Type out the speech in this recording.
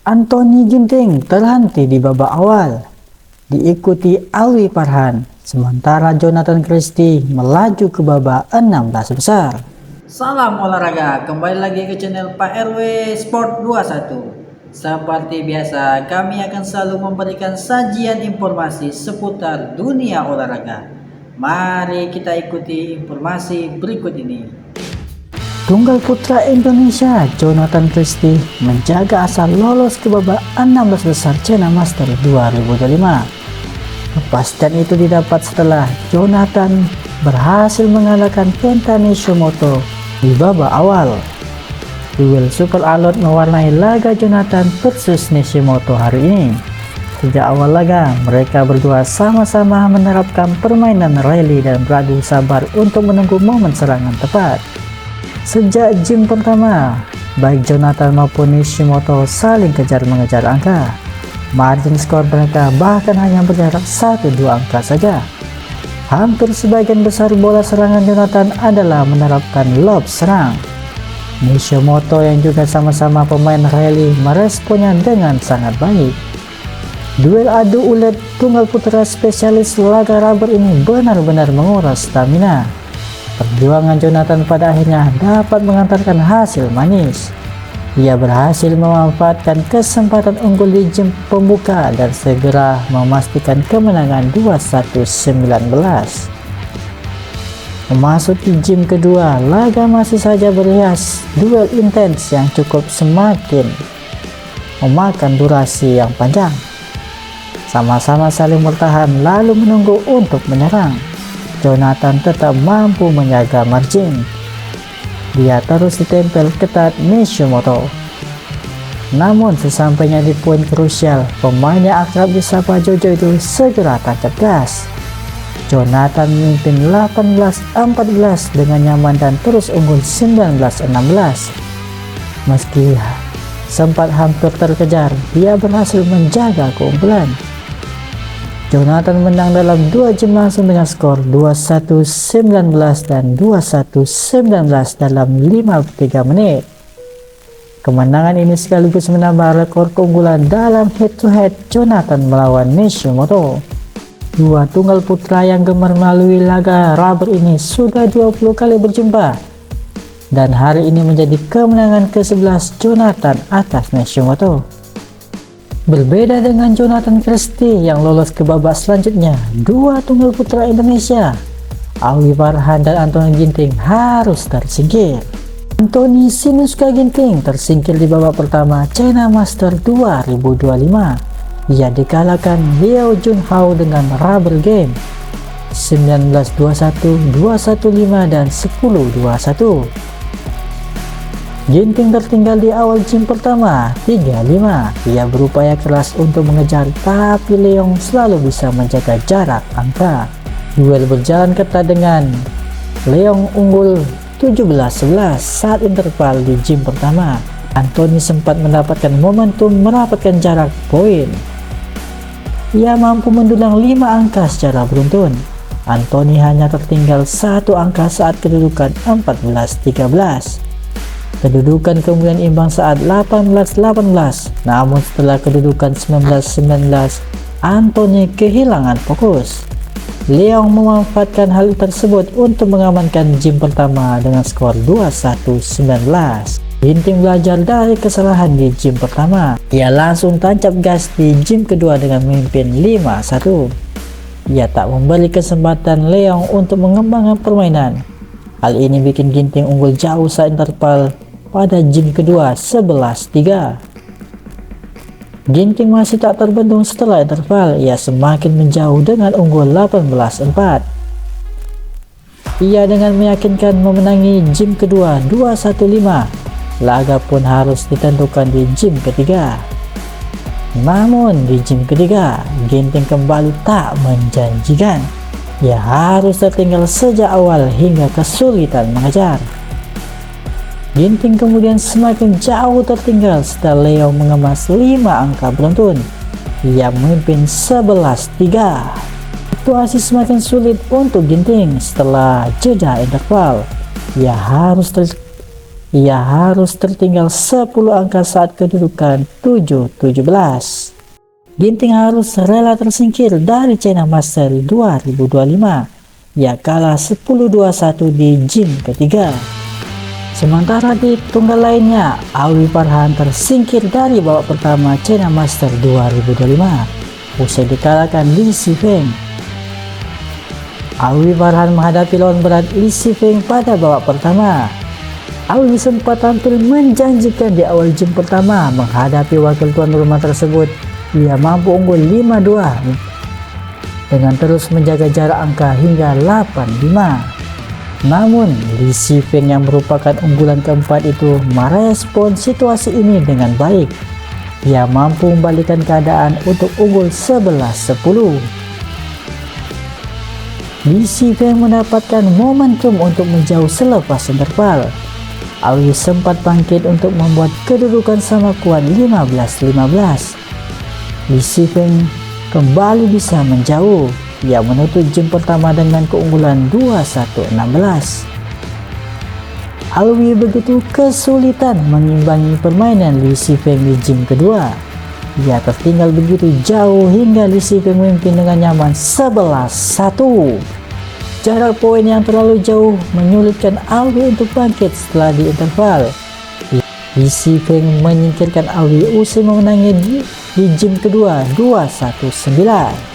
Anthony Ginting terhenti di babak awal, diikuti Alwi Farhan, sementara Jonathan Christie melaju ke babak 16 besar. Salam olahraga, kembali lagi ke channel Pak RW Sport 21. Seperti biasa, kami akan selalu memberikan sajian informasi seputar dunia olahraga. Mari kita ikuti informasi berikut ini. Tunggal putra Indonesia Jonathan Christie menjaga asa lolos ke babak 16 besar China Master 2025. Kepastian itu didapat setelah Jonathan berhasil mengalahkan Kenta Nishimoto di babak awal. Duel super alot mewarnai laga Jonathan versus Nishimoto hari ini. Sejak awal laga, mereka berdua sama-sama menerapkan permainan rally dan beradu sabar untuk menunggu momen serangan tepat. Sejak game pertama, baik Jonathan maupun Nishimoto saling kejar-mengejar angka. Margin skor mereka bahkan hanya berjarak 1-2 angka saja. Hampir sebagian besar bola serangan Jonathan adalah menerapkan lob serang. Nishimoto yang juga sama-sama pemain rally meresponnya dengan sangat baik. Duel adu ulet tunggal putra spesialis laga rubber ini benar-benar menguras stamina. Perjuangan Jonathan pada akhirnya dapat mengantarkan hasil manis. Ia berhasil memanfaatkan kesempatan unggul di game pembuka dan segera memastikan kemenangan 21-19. Memasuki game kedua, laga masih saja berhias duel intens yang cukup semakin memakan durasi yang panjang. Sama-sama saling bertahan lalu menunggu untuk menyerang. Jonathan tetap mampu menjaga margin. Dia terus ditempel ketat Nishimoto. Namun sesampainya di poin krusial, pemain yang akrab disapa Jojo itu segera tancap gas. Jonathan memimpin 18-14 dengan nyaman dan terus unggul 19-16. Meski sempat hampir terkejar, dia berhasil menjaga keunggulan. Jonathan menang dalam 2 game langsung dengan skor 21-19 dan 21-19 dalam 53 menit. Kemenangan ini sekaligus menambah rekor keunggulan dalam head-to-head Jonathan melawan Nishimoto. Dua tunggal putra yang gemar melalui laga rubber ini sudah 20 kali berjumpa. Dan hari ini menjadi kemenangan ke-11 Jonathan atas Nishimoto. Berbeda dengan Jonathan Christie yang lolos ke babak selanjutnya, dua tunggal putra Indonesia, Alwi Farhan dan Anthony Ginting harus tersingkir. Anthony Sinusuka Ginting tersingkir di babak pertama China Master 2025. Ia dikalahkan Liu Junhao dengan rubber game 19-21, 2-1-5 dan 10-21. Ginting tertinggal di awal game pertama 3-5. Ia berupaya keras untuk mengejar, tapi Leong selalu bisa menjaga jarak angka. Duel berjalan ketat dengan Leong unggul 17-11 saat interval di game pertama. Anthony sempat mendapatkan momentum merapatkan jarak poin. Ia mampu mendulang 5 angka secara beruntun. Anthony hanya tertinggal 1 angka saat kedudukan 14-13. Kedudukan kemudian imbang saat 18-18, namun setelah kedudukan 19-19, Anthony kehilangan fokus. Leong memanfaatkan hal tersebut untuk mengamankan game pertama dengan skor 21-19. Ginting belajar dari kesalahan di game pertama. Ia langsung tancap gas di game kedua dengan memimpin 5-1. Ia tak memberi kesempatan Leong untuk mengembangkan permainan. Hal ini bikin Ginting unggul jauh saat interval pada game kedua 11-3. Ginting masih tak terbendung setelah interval. Ia semakin menjauh dengan unggul 18-4. Ia dengan meyakinkan memenangi game kedua 2-1-5. Laga pun harus ditentukan di game ketiga. Namun di game ketiga, Ginting kembali tak menjanjikan. Ia harus tertinggal sejak awal hingga kesulitan mengejar. Ginting kemudian semakin jauh tertinggal setelah Leo mengemas 5 angka beruntun. Ia memimpin 11-3. Situasi semakin sulit untuk Ginting setelah jeda interval. Ia harus ia harus tertinggal 10 angka saat kedudukan 7-17. Ginting harus rela tersingkir dari China Master 2025. Ia kalah 10-21 di game ketiga. Sementara di tunggal lainnya, Alwi Farhan tersingkir dari babak pertama China Master 2025 usai dikalahkan Li Shifeng. Alwi Farhan menghadapi lawan berat Li Shifeng pada babak pertama. Alwi sempat tampil menjanjikan di awal game pertama menghadapi wakil tuan rumah tersebut. Ia mampu unggul 5-2 dengan terus menjaga jarak angka hingga 8-5. Namun, Li Shifeng yang merupakan unggulan keempat itu merespon situasi ini dengan baik. Ia mampu membalikkan keadaan untuk unggul 11-10. Li Shifeng mendapatkan momentum untuk menjauh selepas interval. Alwi sempat bangkit untuk membuat kedudukan sama kuat 15-15. Li Shifeng kembali bisa menjauh. Ia menutup game pertama dengan keunggulan 21-16. Alwi begitu kesulitan mengimbangi permainan Li Shifeng di game kedua. Ia tertinggal begitu jauh hingga Li Shifeng memimpin dengan nyaman 11-1. Jarak poin yang terlalu jauh menyulitkan Alwi untuk bangkit setelah di interval. Li Shifeng menyingkirkan Alwi usai memenangi di game kedua 21-9.